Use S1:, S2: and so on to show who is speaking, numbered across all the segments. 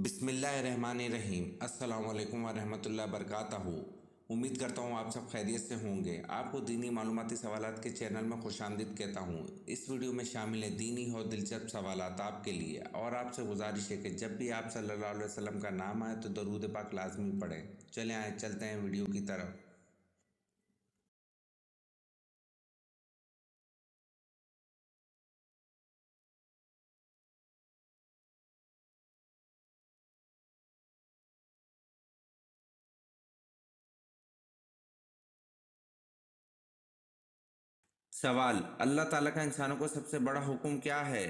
S1: بسم اللہ الرحمن الرحیم۔ السلام علیکم ورحمۃ اللہ وبرکاتہ۔ امید کرتا ہوں آپ سب خیریت سے ہوں گے۔ آپ کو دینی معلوماتی سوالات کے چینل میں خوش آمدید کہتا ہوں۔ اس ویڈیو میں شامل ہے دینی اور دلچسپ سوالات آپ کے لیے، اور آپ سے گزارش ہے کہ جب بھی آپ صلی اللہ علیہ وسلم کا نام آئے تو درود پاک لازمی پڑھیں۔ چلیں آئے چلتے ہیں ویڈیو کی طرف۔ سوال: اللہ تعالیٰ کا انسانوں کو سب سے بڑا حکم کیا ہے؟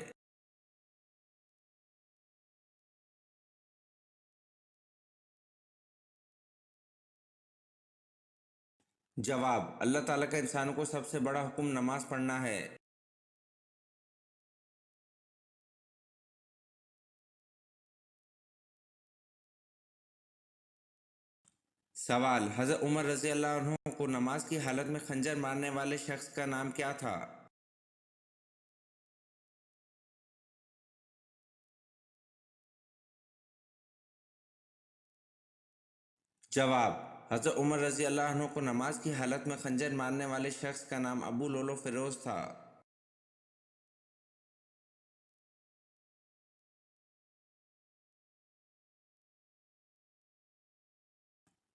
S1: جواب: اللہ تعالیٰ کا انسانوں کو سب سے بڑا حکم نماز پڑھنا ہے۔ سوال: حضرت عمر رضی اللہ عنہ کو نماز کی حالت میں خنجر مارنے والے شخص کا نام کیا تھا؟ جواب: حضرت عمر رضی اللہ عنہ کو نماز کی حالت میں خنجر مارنے والے شخص کا نام ابو لولو فیروز تھا۔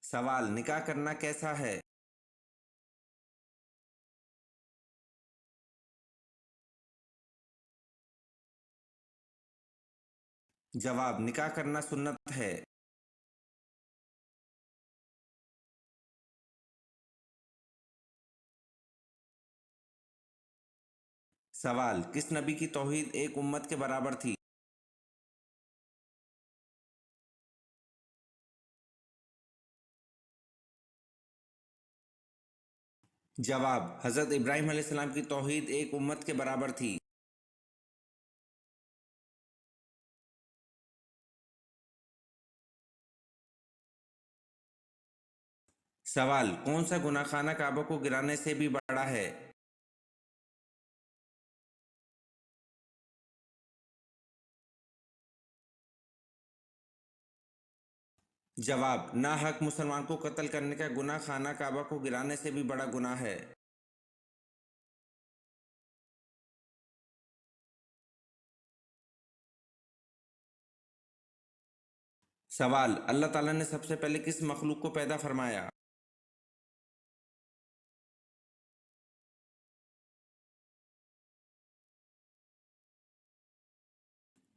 S1: سوال: نکاح کرنا کیسا ہے؟ جواب: نکاح کرنا سنت ہے۔ سوال: کس نبی کی توحید ایک امت کے برابر تھی؟ جواب: حضرت ابراہیم علیہ السلام کی توحید ایک امت کے برابر تھی۔ سوال: کون سا گناہ خانہ کعبہ کو گرانے سے بھی بڑا ہے؟ جواب: ناحق مسلمان کو قتل کرنے کا گناہ خانہ کعبہ کو گرانے سے بھی بڑا گناہ ہے۔ سوال: اللہ تعالیٰ نے سب سے پہلے کس مخلوق کو پیدا فرمایا؟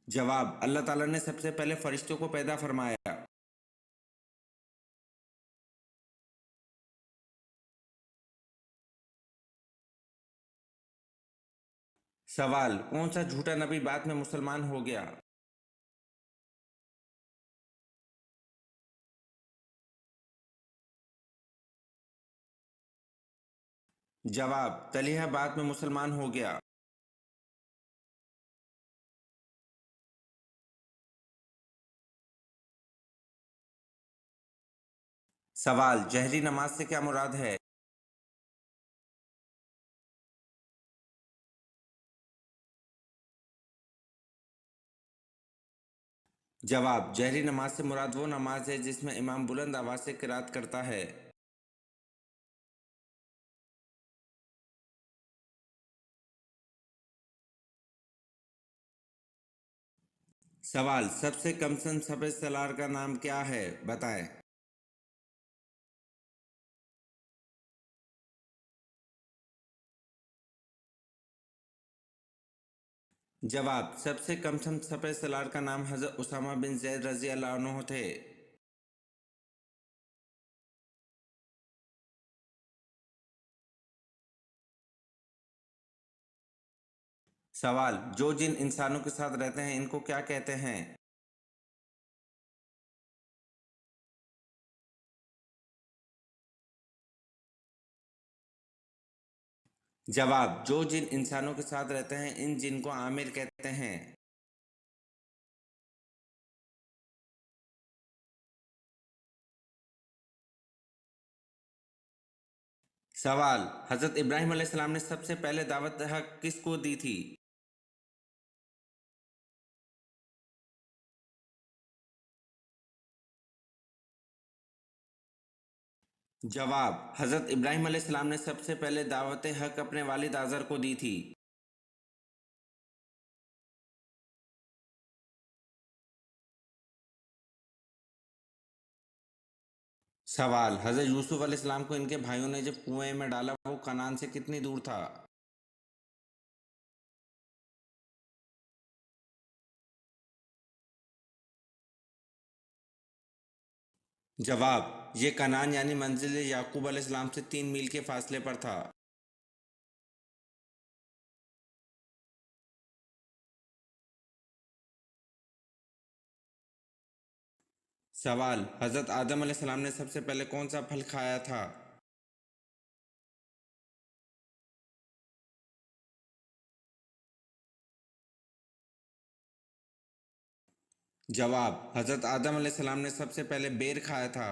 S1: جواب: اللہ تعالیٰ نے سب سے پہلے فرشتوں کو پیدا فرمایا۔ سوال: کون سا جھوٹا نبی بعد میں مسلمان ہو گیا؟ جواب: طلحہ بعد میں مسلمان ہو گیا۔ سوال: جہری نماز سے کیا مراد ہے؟ جواب: جہری نماز سے مراد وہ نماز ہے جس میں امام بلند آواز سے قرات کرتا ہے۔ سوال: سب سے کم سن سفید سالار کا نام کیا ہے؟ بتائیں۔ جواب: سب سے کم سن سفید سالار کا نام حضرت اسامہ بن زید رضی اللہ عنہ تھے۔ سوال: جو جن انسانوں کے ساتھ رہتے ہیں ان کو کیا کہتے ہیں؟ جواب: جو جن انسانوں کے ساتھ رہتے ہیں ان جن کو عامر کہتے ہیں۔ سوال: حضرت ابراہیم علیہ السلام نے سب سے پہلے دعوت حق کس کو دی تھی؟ جواب: حضرت ابراہیم علیہ السلام نے سب سے پہلے دعوت حق اپنے والد آزر کو دی تھی۔ سوال: حضرت یوسف علیہ السلام کو ان کے بھائیوں نے جب کنویں میں ڈالا وہ کنعان سے کتنی دور تھا؟ جواب: یہ کنعان یعنی منزل یعقوب علیہ السلام سے 3 میل کے فاصلے پر تھا۔ سوال: حضرت آدم علیہ السلام نے سب سے پہلے کون سا پھل کھایا تھا؟ جواب: حضرت آدم علیہ السلام نے سب سے پہلے بیر کھایا تھا۔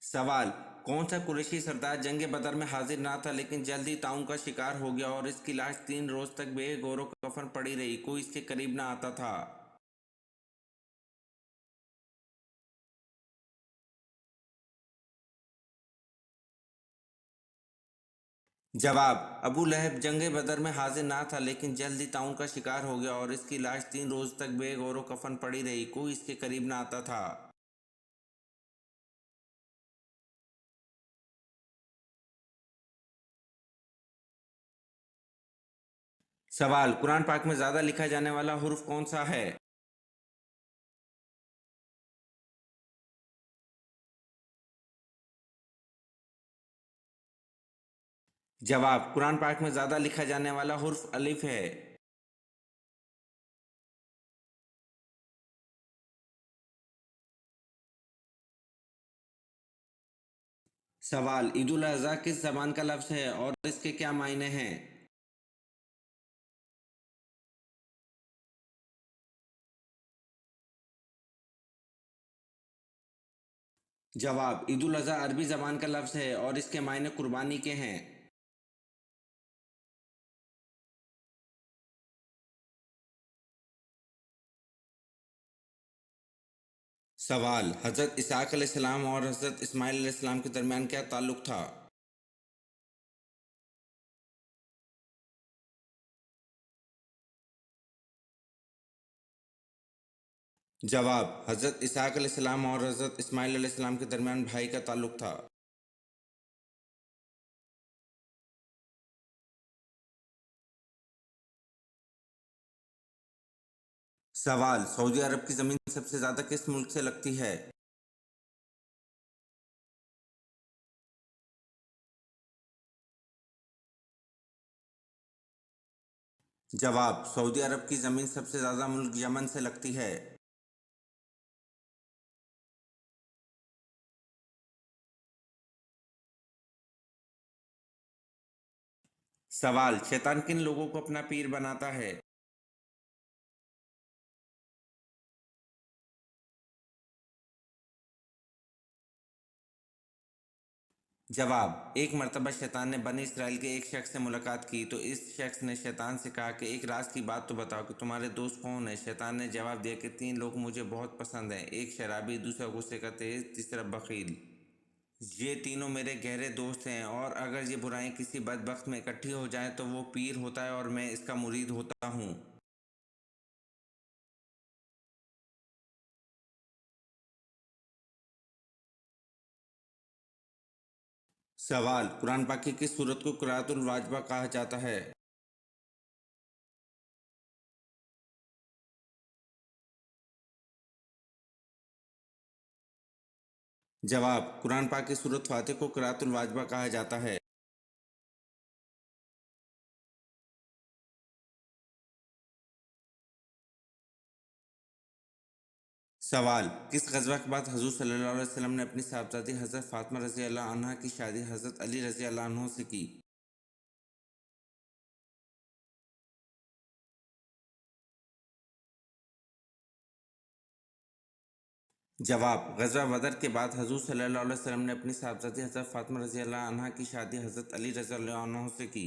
S1: سوال: کون سا قریشی سردار جنگ بدر میں حاضر نہ تھا لیکن جلد ہی طاعون کا شکار ہو گیا اور اس کی لاش 3 روز تک بے گور و کفن پڑی رہی، کوئی اس کے قریب نہ آتا تھا؟ جواب: ابو لہب جنگ بدر میں حاضر نہ تھا لیکن جلد ہی طاعون کا شکار ہو گیا اور اس کی لاش 3 روز تک بے گور و کفن پڑی رہی، کوئی اس کے قریب نہ آتا تھا۔ سوال: قرآن پاک میں زیادہ لکھا جانے والا حرف کون سا ہے؟ جواب: قرآن پاک میں زیادہ لکھا جانے والا حرف الف ہے۔ سوال: عید الاضحیٰ کس زبان کا لفظ ہے اور اس کے کیا معنی ہیں؟ جواب: عید الاضحیٰ عربی زبان کا لفظ ہے اور اس کے معنی قربانی کے ہیں۔ سوال: حضرت اسحاق علیہ السلام اور حضرت اسماعیل علیہ السلام کے درمیان کیا تعلق تھا؟ جواب: حضرت اسحاق علیہ السلام اور حضرت اسماعیل علیہ السلام کے درمیان بھائی کا تعلق تھا۔ سوال: سعودی عرب کی زمین سب سے زیادہ کس ملک سے لگتی ہے؟ جواب: سعودی عرب کی زمین سب سے زیادہ ملک یمن سے لگتی ہے۔ سوال: شیطان کن لوگوں کو اپنا پیر بناتا ہے؟ جواب: ایک مرتبہ شیطان نے بنی اسرائیل کے ایک شخص سے ملاقات کی تو اس شخص نے شیطان سے کہا کہ ایک راز کی بات تو بتاؤ کہ تمہارے دوست کون ہیں؟ شیطان نے جواب دیا کہ 3 لوگ مجھے بہت پسند ہیں، ایک شرابی، دوسرا غصے کا تیز، تیسرا بخیل۔ یہ تینوں میرے گہرے دوست ہیں اور اگر یہ برائیں کسی بدبخت میں اکٹھی ہو جائیں تو وہ پیر ہوتا ہے اور میں اس کا مرید ہوتا ہوں۔ سوال: قرآن پاک کی کس سورت کو قرأت الواجبہ کہا جاتا ہے؟ جواب: قرآن پاک کی سورت فاتح کو قرأت الواجبہ کہا جاتا ہے۔ سوال: کس غزوہ کے بعد حضور صلی اللہ علیہ وسلم نے اپنی صاحبزادی حضرت فاطمہ رضی اللہ عنہا کی شادی حضرت علی رضی اللہ عنہ سے کی؟ جواب: غزوہ بدر کے بعد حضور صلی اللہ علیہ وسلم نے اپنی صاحبزادی حضرت فاطمہ رضی اللہ عنہا کی شادی حضرت علی رضی اللہ عنہ سے کی۔